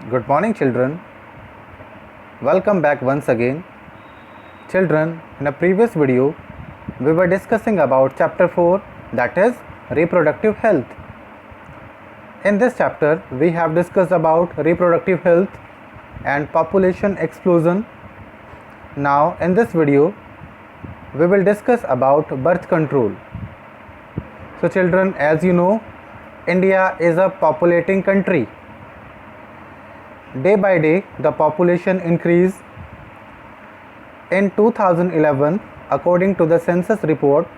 Good morning, children. Welcome back once again. Children, in a previous video, we were discussing about chapter 4, that is reproductive health. In this chapter, we have discussed about reproductive health and population explosion. Now, in this video, we will discuss about birth control. So, children, as you know, India is a populating country. Day by day, the population increase. In 2011, according to the census report,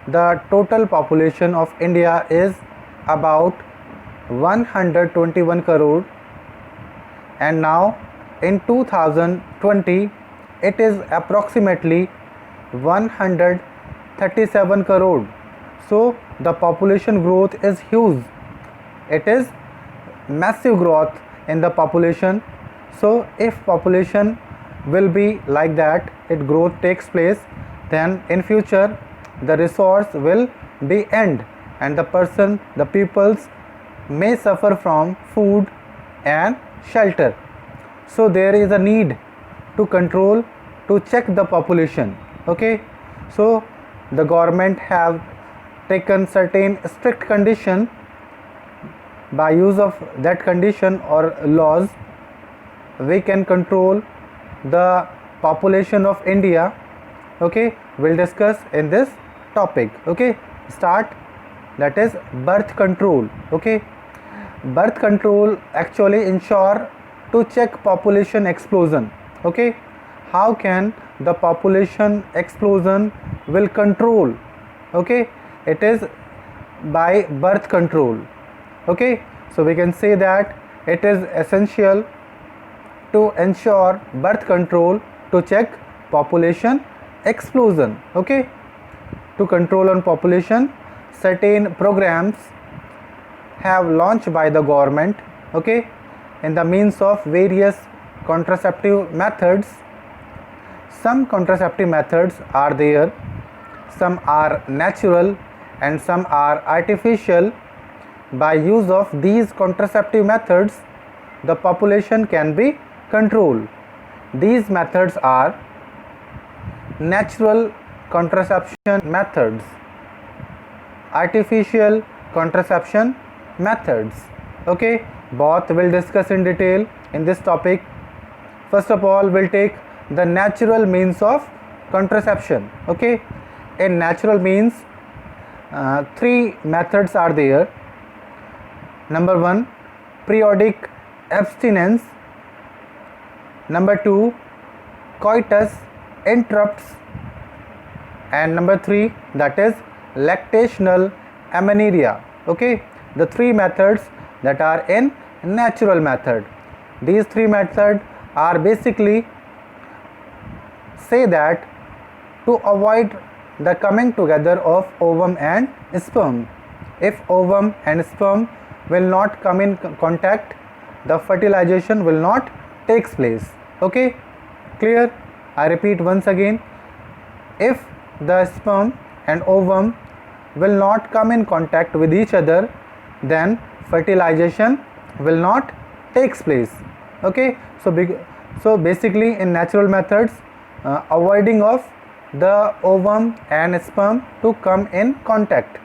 the total population of India is about 121 crore, and now in 2020 it is approximately 137 crore. So the population growth is huge. It is massive growth in the population. So if population will be like that, it growth takes place, then in future the resource will be end, and the peoples may suffer from food and shelter. So there is a need to control, to check the population. Okay, so the government have taken certain strict condition. By use of that condition or laws, we can control the population of India. Okay, we'll discuss in this topic. Okay, start. That is birth control. Okay, birth control actually ensure to check population explosion. Okay, how can the population explosion will control? Okay, it is by birth control. Okay, so we can say that it is essential to ensure birth control to check population explosion. Okay, to control on population, certain programs have launched by the government. Okay, in the means of various contraceptive methods. Some contraceptive methods are there, some are natural and some are artificial. By use of these contraceptive methods, the population can be controlled. These methods are natural contraception methods, artificial contraception methods. Okay, both will discuss in detail in this topic. First of all, we'll take the natural means of contraception. Okay, in natural means, three methods are there. Number 1, periodic abstinence. Number 2, coitus interrupts. And number 3, that is lactational amenorrhea. Okay, the three methods that are in natural method. These three methods are basically say that to avoid the coming together of ovum and sperm. If ovum and sperm will not come in contact, the fertilization will not takes place. Okay, clear? I repeat once again, if the sperm and ovum will not come in contact with each other, then fertilization will not takes place. Okay, so basically in natural methods, avoiding of the ovum and sperm to come in contact.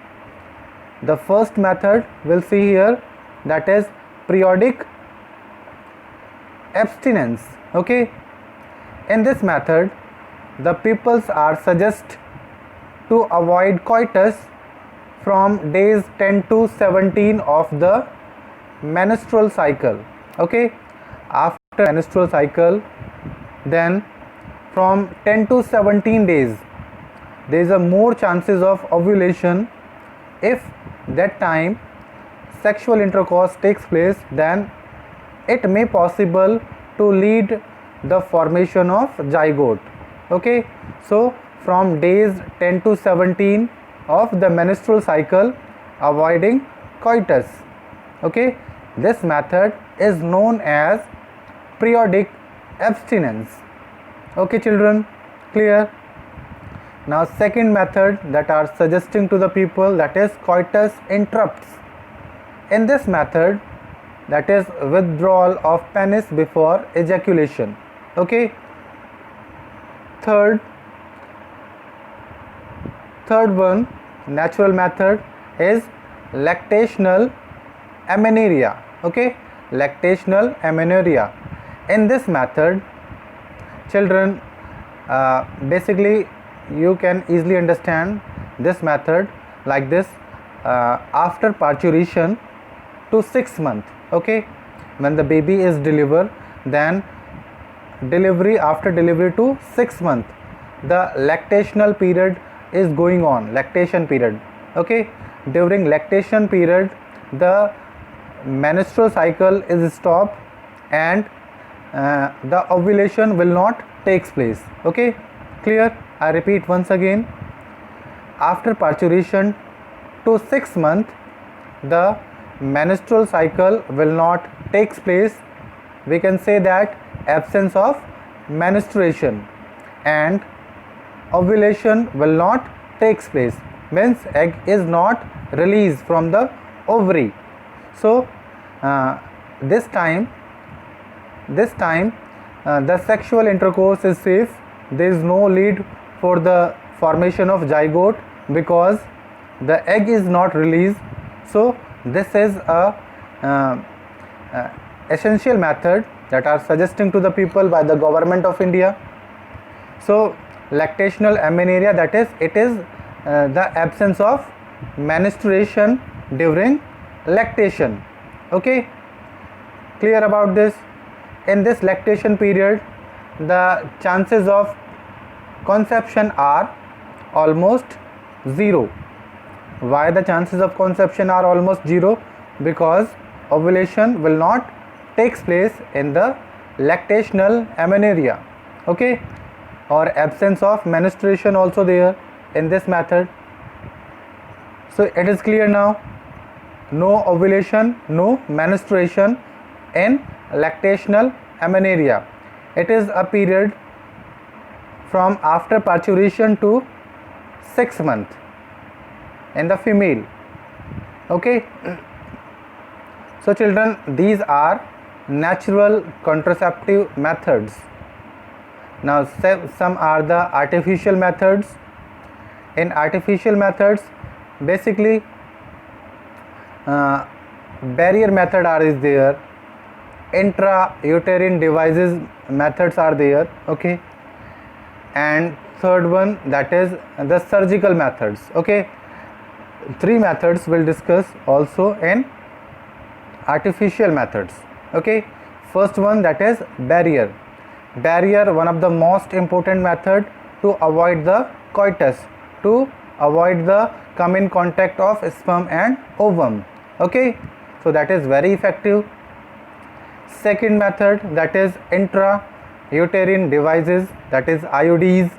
The first method we'll see here, that is periodic abstinence. Okay, in this method, the peoples are suggest to avoid coitus from days 10 to 17 of the menstrual cycle. Okay, after menstrual cycle, then from 10 to 17 days, there is a more chances of ovulation. If that time sexual intercourse takes place, then it may possible to lead the formation of zygote. Okay, so from days 10 to 17 of the menstrual cycle, avoiding coitus. Okay, this method is known as periodic abstinence. Okay, children, clear? Now second method that are suggesting to the people, that is coitus interrupts. In this method, that is withdrawal of penis before ejaculation. Okay. Third one natural method is lactational amenorrhea. Okay, lactational amenorrhea. In this method, children, basically you can easily understand this method like this. After parturition to 6 months, okay, when the baby is delivered, then after delivery to 6 months, the lactational period is going on, lactation period. Okay, during lactation period, the menstrual cycle is stopped and the ovulation will not takes place. Okay, clear? I repeat once again. After parturition to 6 months, the menstrual cycle will not takes place. We can say that absence of menstruation, and ovulation will not takes place, means egg is not released from the ovary. So this time the sexual intercourse is safe. There is no need for the formation of zygote because the egg is not released. So this is a essential method that are suggesting to the people by the government of India. So lactational amenorrhea, that is, it is the absence of menstruation during lactation. Okay, clear about this? In this lactation period, the chances of conception are almost zero. Why the chances of conception are almost zero? Because ovulation will not takes place in the lactational amenorrhea. Okay, or absence of menstruation also there in this method. So it is clear now, no ovulation, no menstruation in lactational amenorrhea. It is a period from after parturition to 6 months in the female. Okay, so children, these are natural contraceptive methods. Now some are the artificial methods. In artificial methods, basically barrier method is there, intrauterine devices methods are there. Okay, and third one, that is the surgical methods. Okay, 3 methods will discuss also in artificial methods. Okay, first one, that is barrier, one of the most important method to avoid the coitus, to avoid the come in contact of sperm and ovum. Okay, so that is very effective. Second method, that is intrauterine devices, that is IUDs.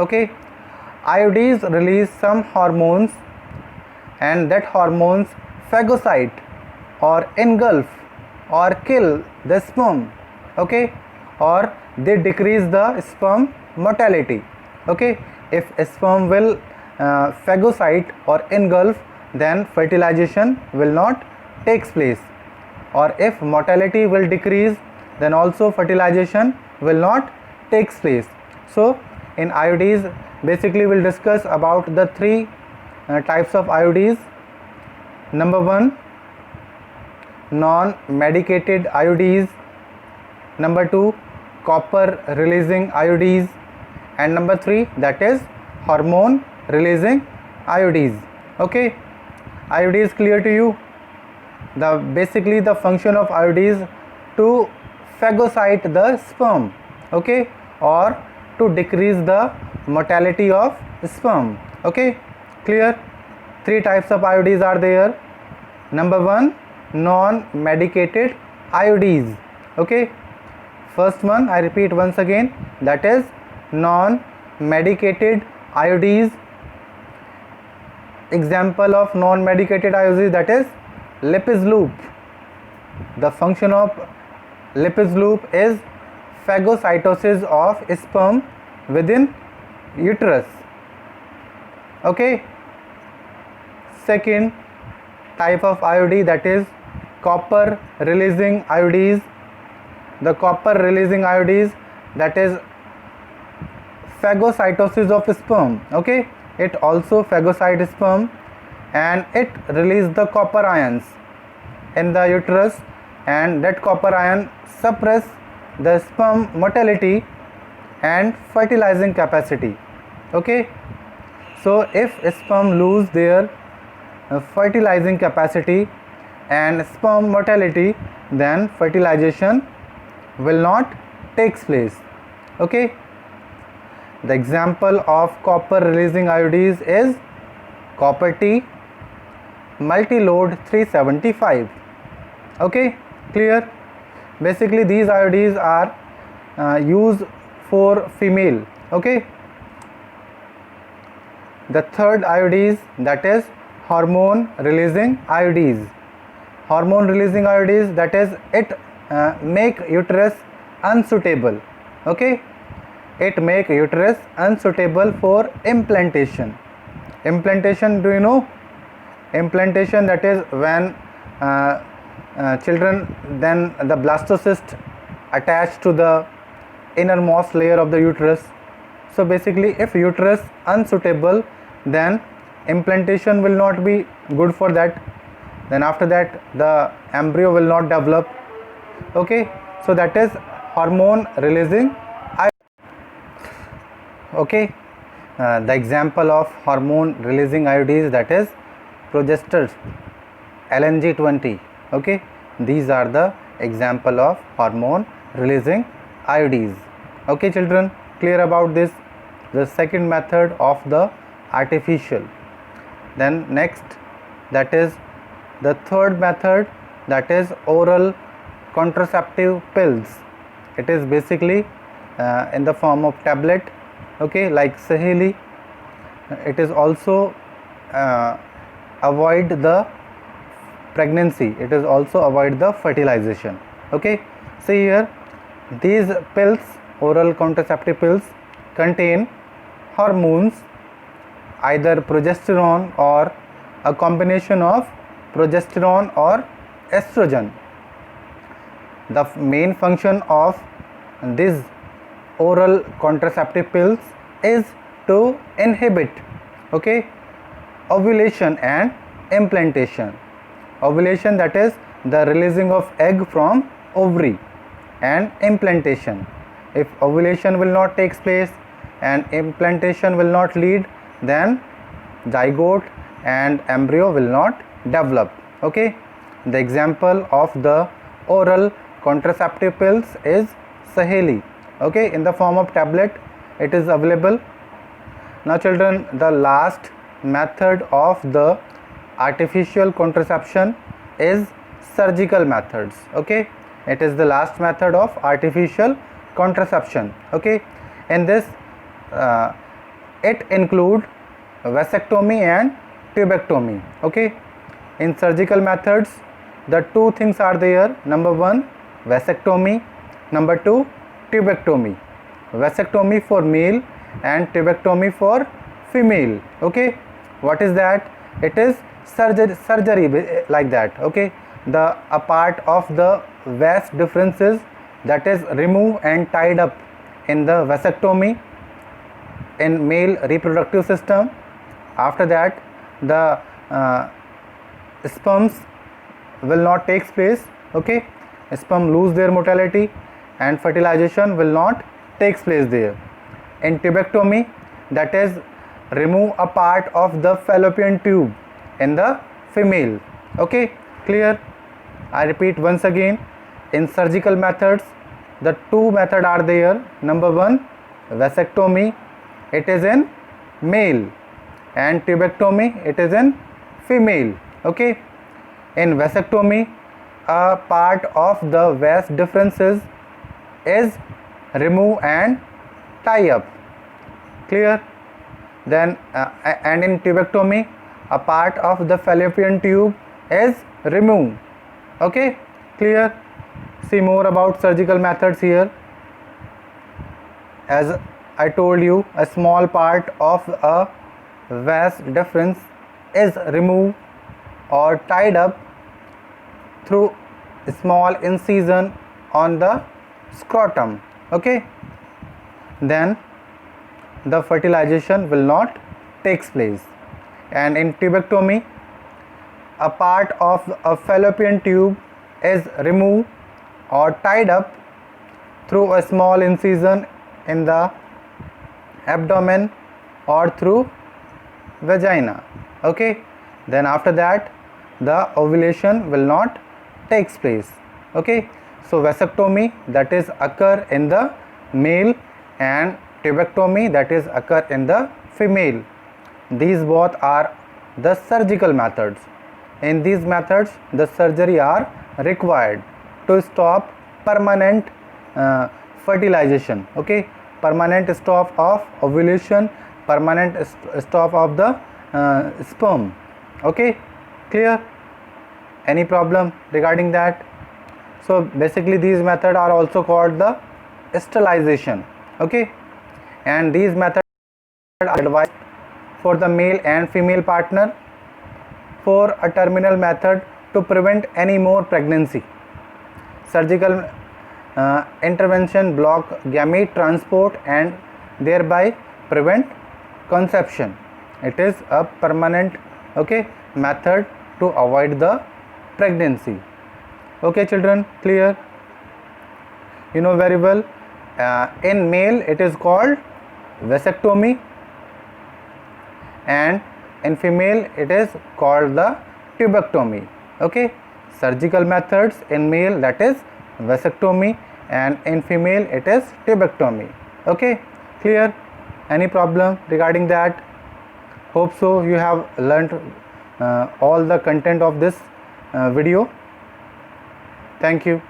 Okay, IUDs release some hormones, and that hormones phagocyte or engulf or kill the sperm. Okay, or they decrease the sperm mortality. Okay, if sperm will phagocyte or engulf, then fertilization will not takes place, or if mortality will decrease, then also fertilization will not takes place. So in IUDs, basically we'll discuss about the 3 types of IUDs. Number 1, non-medicated IUDs. Number 2, copper releasing IUDs. And number 3, that is hormone releasing IUDs. Okay, IUD is clear to you? Basically the function of IUD is to phagocyte the sperm. Okay, or to decrease the mortality of sperm. Okay, clear? 3 types of IUDs are there. Number 1, non-medicated IUDs. Okay, first one, I repeat once again, that is non-medicated IUDs. Example of non-medicated IUDs, that is Lippes loop. The function of Lippes loop is phagocytosis of sperm within uterus. Okay, second type of IUD, that is copper releasing IUDs. The copper releasing IUDs, that is phagocytosis of sperm. Okay, it also phagocytes sperm and it releases the copper ions in the uterus, and that copper ion suppress the sperm motility and fertilizing capacity. Okay, so if sperm lose their fertilizing capacity and sperm motility, then fertilization will not takes place. Okay, the example of copper releasing IUDs is copper T, multi-load 375. Okay, clear? Basically these IUDs are used for female. Okay, the third IUDs, that is hormone releasing IUDs. Hormone releasing IUDs, that is it make uterus unsuitable. Okay, it make uterus unsuitable for implantation. Implantation, do you know? Implantation, that is when children, then the blastocyst attached to the innermost layer of the uterus. So basically if uterus unsuitable, then implantation will not be good for that. Then after that the embryo will not develop. Okay, so that is hormone releasing. Okay, the example of hormone releasing IUDs, that is progesters, LNG20. Okay, these are the example of hormone releasing IUDs. Okay children, clear about this? The second method of the artificial. Then next, that is the third method, that is oral contraceptive pills. It is basically in the form of tablet. Okay, like Saheli. It is also avoid the pregnancy, it is also avoid the fertilization. Okay, see here, these pills, oral contraceptive pills, contain hormones, either progesterone or a combination of progesterone or estrogen. The main function of these oral contraceptive pills is to inhibit, okay, ovulation and implantation. Ovulation, that is the releasing of egg from ovary, and implantation. If ovulation will not take place and implantation will not lead, then zygote and embryo will not develop. Okay, the example of the oral contraceptive pills is Saheli. Okay, in the form of tablet it is available. Now children, the last method of the artificial contraception is surgical methods. Okay, it is the last method of artificial contraception. Okay, in this it include vasectomy and tubectomy. Okay, in surgical methods the two things are there. Number one, vasectomy. Number two, tubectomy. Vasectomy for male and tubectomy for female. Okay, what is that? It is surgery like that. Okay, the a part of the vas differences, that is removed and tied up in the vasectomy in male reproductive system. After that the sperms will not take place. Okay, sperm lose their motility and fertilization will not takes place there. In tubectomy, that is remove a part of the fallopian tube in the female. Okay, clear? I repeat once again, in surgical methods the two methods are there. Number one, vasectomy, it is in male, and tubectomy, it is in female. Okay, in vasectomy a part of the vas differences is remove and tie up. Clear? Then and in tubectomy a part of the fallopian tube is removed. Okay, clear? See more about surgical methods here. As I told you, a small part of a vas difference is removed or tied up through small incision on the scrotum. Okay, then the fertilization will not takes place. And in tubectomy, a part of a fallopian tube is removed or tied up through a small incision in the abdomen or through vagina. Okay, then after that the ovulation will not takes place. Okay, so vasectomy, that is occur in the male, and tubectomy, that is occur in the female. These both are the surgical methods. In these methods the surgery are required to stop permanent fertilization. Okay, permanent stop of ovulation, permanent stop of the sperm. Okay, clear? Any problem regarding that? So basically these methods are also called the sterilization. Okay, and these methods are advised for the male and female partner for a terminal method to prevent any more pregnancy. Surgical intervention block gamete transport and thereby prevent conception. It is a permanent, okay, method to avoid the pregnancy. Okay children, clear? You know very well, in male it is called vasectomy, and in female it is called the tubectomy. Okay, surgical methods in male, that is vasectomy, and in female it is tubectomy. Okay, clear? Any problem regarding that? Hope so you have learnt all the content of this video. Thank you.